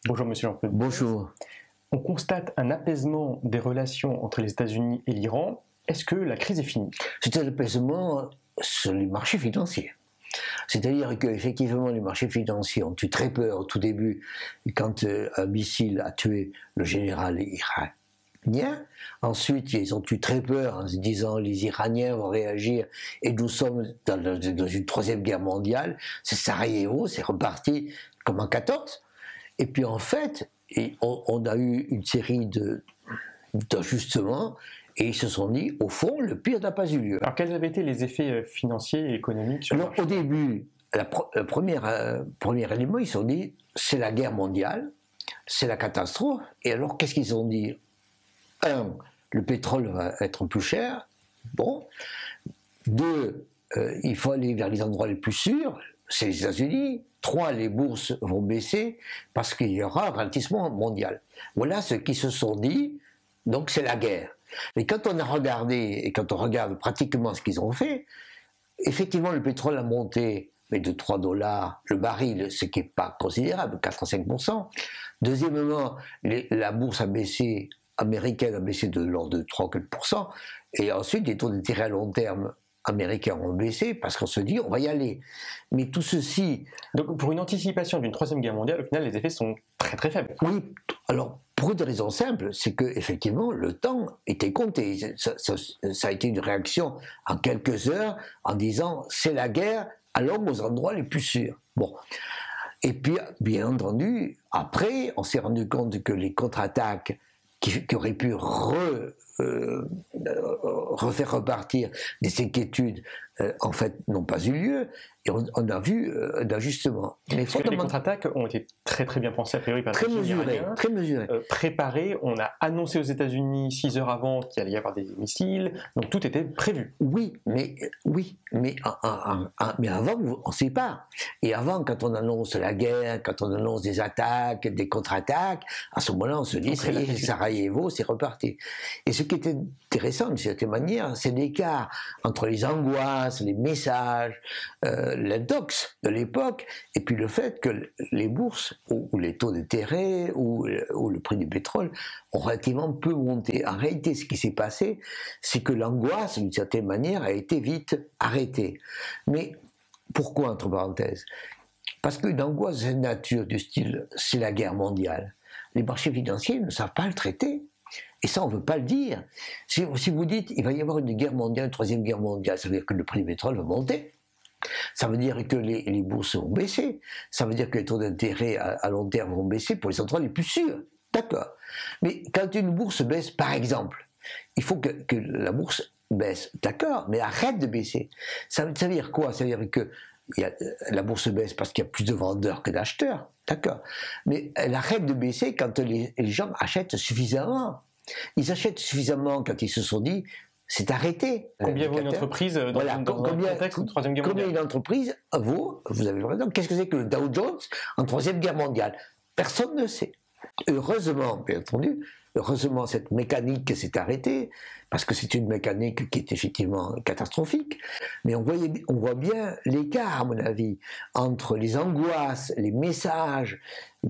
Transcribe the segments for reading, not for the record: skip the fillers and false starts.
Bonjour Monsieur Jean-Claude. Bonjour. On constate un apaisement des relations entre les États-Unis et l'Iran. Est-ce que la crise est finie? C'est un apaisement sur les marchés financiers. C'est-à-dire qu'effectivement, les marchés financiers ont eu très peur au tout début, quand un missile a tué le général iranien. Ensuite, ils ont eu très peur en se disant les Iraniens vont réagir et nous sommes dans une troisième guerre mondiale. C'est Sarajevo, c'est reparti comme en 14. Et puis en fait, on a eu une série d'ajustements. Et ils se sont dit, au fond, le pire n'a pas eu lieu. Alors, quels avaient été les effets financiers et économiques sur le marché? Au début, le premier élément, ils se sont dit, c'est la guerre mondiale, c'est la catastrophe. Et alors, qu'est-ce qu'ils ont dit? Un, le pétrole va être plus cher. Bon. Deux, il faut aller vers les endroits les plus sûrs, c'est les États-Unis. Trois, les bourses vont baisser parce qu'il y aura un ralentissement mondial. Voilà ce qu'ils se sont dit, donc c'est la guerre. Mais quand on a regardé, et quand on regarde pratiquement ce qu'ils ont fait, effectivement le pétrole a monté, mais de 3 $ le baril, ce qui n'est pas considérable, 4 à 5%. Deuxièmement, la bourse a baissé, américaine a baissé de l'ordre de 3 ou 4%, et ensuite les taux d'intérêt à long terme américains ont baissé parce qu'on se dit on va y aller. Mais tout ceci... Donc pour une anticipation d'une troisième guerre mondiale, au final les effets sont très très faibles. Oui, alors pour une raison simple, c'est que effectivement le temps était compté. Ça a été une réaction en quelques heures en disant c'est la guerre, allons aux endroits les plus sûrs. Bon. Et puis bien entendu, après on s'est rendu compte que les contre-attaques qui auraient pu refaire repartir des inquiétudes, en fait, n'ont pas eu lieu, et on a vu d'ajustement. Les contre-attaques ont été très très bien pensées, a priori, par très mesurées, très mesurées. Préparées, on a annoncé aux États-Unis 6 heures avant qu'il allait y avoir des missiles, donc tout était prévu. Oui, mais avant, on ne sait pas. Et avant, quand on annonce la guerre, quand on annonce des attaques, des contre-attaques, à ce moment-là, on se dit, ça y est, Sarajevo, c'est reparti. Et ce qui était intéressant, d'une certaine manière, c'est l'écart entre les angoisses, les messages, l'intox de l'époque, et puis le fait que les bourses, ou les taux d'intérêt, ou le prix du pétrole, ont relativement peu monté. En réalité, ce qui s'est passé, c'est que l'angoisse, d'une certaine manière, a été vite arrêtée. Mais pourquoi, entre parenthèses? Parce qu'une angoisse de nature du style « c'est la guerre mondiale », les marchés financiers ne savent pas le traiter. Et ça, on ne veut pas le dire. Si vous dites il va y avoir une guerre mondiale, une troisième guerre mondiale, ça veut dire que le prix du pétrole va monter. Ça veut dire que les bourses vont baisser. Ça veut dire que les taux d'intérêt à long terme vont baisser pour les endroits les plus sûrs. D'accord. Mais quand une bourse baisse, par exemple, il faut que la bourse baisse. D'accord, mais arrête de baisser. Ça veut dire quoi? Ça veut dire que la bourse baisse parce qu'il y a plus de vendeurs que d'acheteurs. D'accord. Mais elle arrête de baisser quand les gens achètent suffisamment. Ils achètent suffisamment quand ils se sont dit c'est arrêté. Combien vaut une entreprise dans un contexte de troisième guerre mondiale? Combien une entreprise vaut, vous avez raison, qu'est-ce que c'est que le Dow Jones en troisième guerre mondiale? Personne ne sait. Heureusement, bien entendu, heureusement cette mécanique s'est arrêtée, parce que c'est une mécanique qui est effectivement catastrophique, mais on voit bien l'écart, à mon avis, entre les angoisses, les messages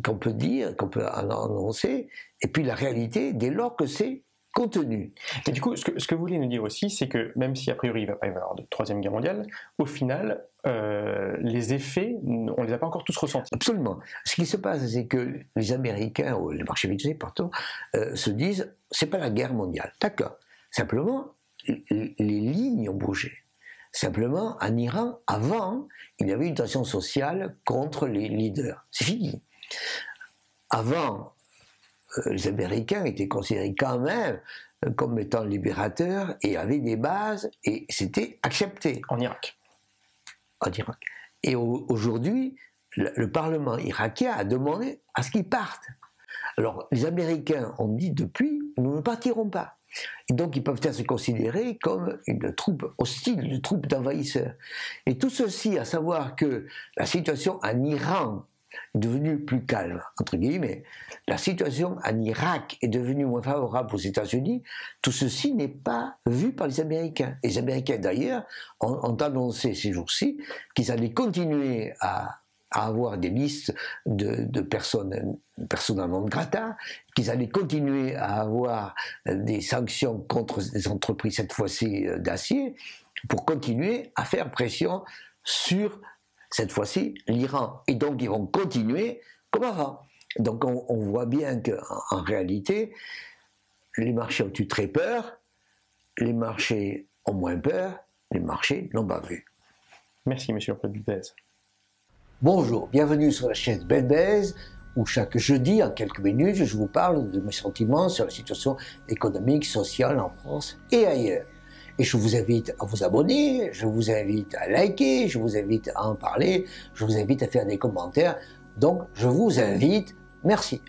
qu'on peut dire, qu'on peut annoncer, et puis la réalité dès lors que c'est contenu. Et du coup, ce que vous voulez nous dire aussi, c'est que même si a priori il ne va pas y avoir de troisième guerre mondiale, au final, les effets, on ne les a pas encore tous ressentis. Absolument. Ce qui se passe, c'est que les Américains, ou les marchés financiers, pardon, se disent, c'est pas la guerre mondiale. D'accord. Simplement, les lignes ont bougé. Simplement, en Iran, avant, il y avait une tension sociale contre les leaders. C'est fini. Avant, les Américains étaient considérés quand même comme étant libérateurs et avaient des bases, et c'était accepté. En Irak. En Irak. Et aujourd'hui, le Parlement irakien a demandé à ce qu'ils partent. Alors, les Américains ont dit depuis, nous ne partirons pas. Et donc, ils peuvent être considérés comme une troupe hostile, une troupe d'envahisseurs. Et tout ceci, à savoir que la situation en Iran est devenue plus calme, entre guillemets, la situation en Irak est devenue moins favorable aux États-Unis, tout ceci n'est pas vu par les Américains. Les Américains, d'ailleurs, ont annoncé ces jours-ci qu'ils allaient continuer à à avoir des listes de personnes non grata, qu'ils allaient continuer à avoir des sanctions contre des entreprises, cette fois-ci d'acier, pour continuer à faire pression sur, cette fois-ci, l'Iran. Et donc ils vont continuer comme avant. Donc on voit bien qu'en réalité, les marchés ont eu très peur, les marchés ont moins peur, les marchés n'ont pas vu. Merci, monsieur Belbez. Bonjour, bienvenue sur la chaîne Belbez, où chaque jeudi, en quelques minutes, je vous parle de mes sentiments sur la situation économique, sociale en France et ailleurs. Et je vous invite à vous abonner, je vous invite à liker, je vous invite à en parler, je vous invite à faire des commentaires. Donc, je vous invite. Merci.